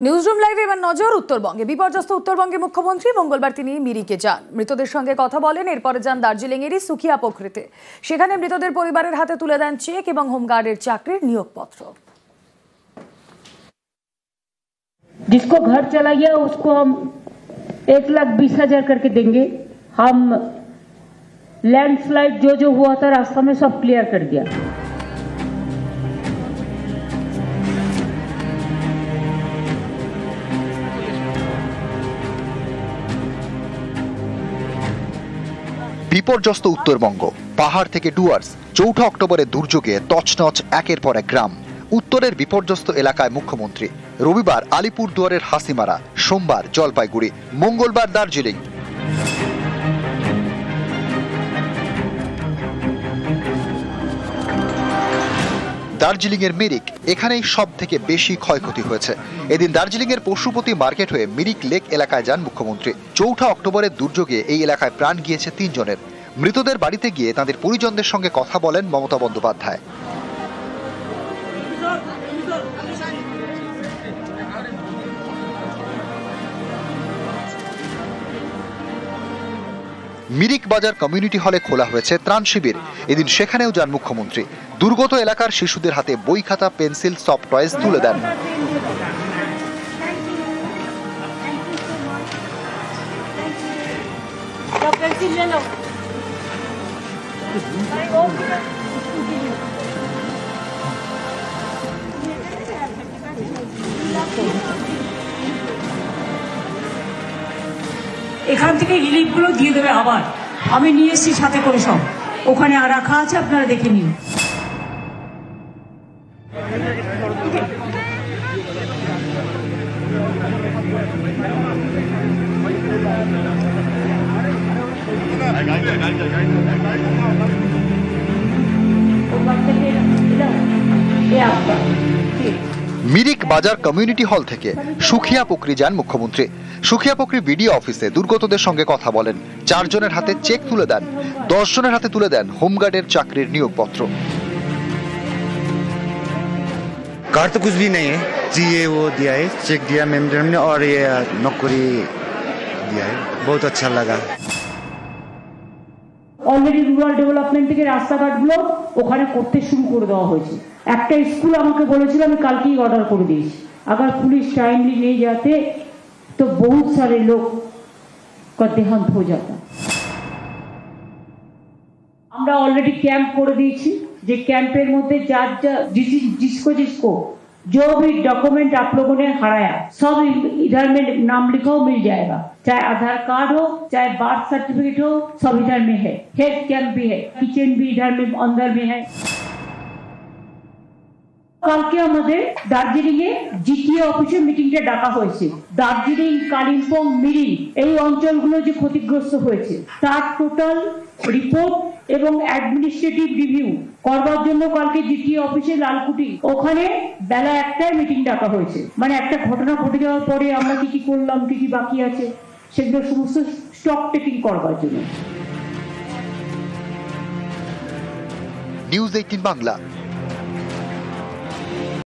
Newsroom লাইভে এবার নজর উত্তরবঙ্গে। বিপর্যস্ত উত্তরবঙ্গে মুখ্যমন্ত্রী মঙ্গলবার তিনি মিরিকে যান, মৃতদের সঙ্গে কথা বলেন। এরপরে যান দার্জিলিং এরই সুখিয়া পোখরিতে। সেখানে মৃতদের পরিবারের হাতে তুলে দেন চেক এবং হোমগার্ডের চাকরির নিয়োগপত্র। जिसको घर चला गया उसको हम 1,20,000 करके देंगे। हम लैंडस्लाइड जो हुआ था रास्ता में सब क्लियर कर दिया। বিপর্যস্ত উত্তরবঙ্গ, পাহাড় থেকে ডুয়ার্স। 4 অক্টোবরের দুর্যোগে তছনছ একের পর এক গ্রাম। উত্তরের বিপর্যস্ত এলাকায় মুখ্যমন্ত্রী। রবিবার আলিপুরদুয়ারের হাসিমারা, সোমবার জলপাইগুড়ি, মঙ্গলবার দার্জিলিং। দার্জিলিং এর মিরিক, এখানেই সব থেকে বেশি ক্ষয়ক্ষতি হয়েছে। এদিন দার্জিলিং এর পশুপতি মার্কেট হয়ে মিরিক লেক এলাকায় যান মুখ্যমন্ত্রী। 4 অক্টোবরের দুর্যোগে এই এলাকায় প্রাণ গিয়েছে 3 জনের। মৃতদের বাড়িতে গিয়ে তাদের পরিজনদের সঙ্গে কথা বলেন মমতা বন্দ্যোপাধ্যায়। মিরিক বাজার কমিউনিটি হলে খোলা হয়েছে ত্রাণ শিবির। এদিন সেখানেও যান মুখ্যমন্ত্রী। দুর্গত এলাকার শিশুদের হাতে বই, খাতা, পেন্সিল, সফট টয়েস তুলে দেন। এখান থেকে রিলিফ গুলো দিয়ে দেবে। আবার আমি নিয়ে এসেছি সাথে করে, সব ওখানে আর রাখা আছে, আপনারা দেখে নিন। মিরিক বাজার কমিউনিটি হল থেকে সুখিয়া পোখরি যান মুখ্যমন্ত্রী। সুখিয়া পোখরি বিডিও অফিসে দুর্গতদের সঙ্গে কথা বলেন। 4 জনের হাতে চেক তুলে দেন, 10 জনের হাতে তুলে দেন হোমগার্ডের চাকরির নিয়োগপত্র। कार तो कुछ भी नहीं है जी, ये वो दिया है, चेक दिया मैम ने और ये नौकरी दिया है, बहुत अच्छा लगा। অলরেডি রুরাল ডেভেলপমেন্ট থেকে রাস্তাঘাটগুলো ওখানে করতে শুরু করে দেওয়া হয়েছে। একটা স্কুল আমাকে বলেছিল, আমি কালকেই অর্ডার করে দিয়েছি। अगर पुलिस टाइमली नहीं जाते तो बहुत सारे लोग का देहांत हो जाता। আমরা অলরেডি ক্যাম্প করে দিয়েছি, যে ক্যাম্পের মধ্যে যার जिसको जो भी डॉक्यूमेंट आप लोगों ने हराया सब इधर में नाम लिखा हो, मिल जाएगा। चाहे आधार कार्ड हो, चाहे बर्थ सर्टिफिकेट हो, सब इधर में है। हेल्थ कैंप भी है, किचन भी इधर में अंदर में है। কালকে আমাদের দার্জিলিং এ জিটিএ অফিসে মিটিংটা ডাকা হয়েছে। দার্জিলিং, কালিম্পং, মিরিক এই অঞ্চলগুলো যে ক্ষতিগ্রস্ত হয়েছে তার টোটাল রিপোর্ট এবং অ্যাডমিনিস্ট্রেটিভ রিভিউ করবার জন্য কালকে জিটিএ অফিসে লালকুটি ওখানে বেলা 1টায় মিটিং ডাকা হয়েছে। মানে একটা ঘটনা ঘটে যাওয়ার পরে আমরা কি কি করলাম, কি কি বাকি আছে, সেগুলো সমস্ত স্টক টেকিং করবার জন্য। নিউজ 18 বাংলা।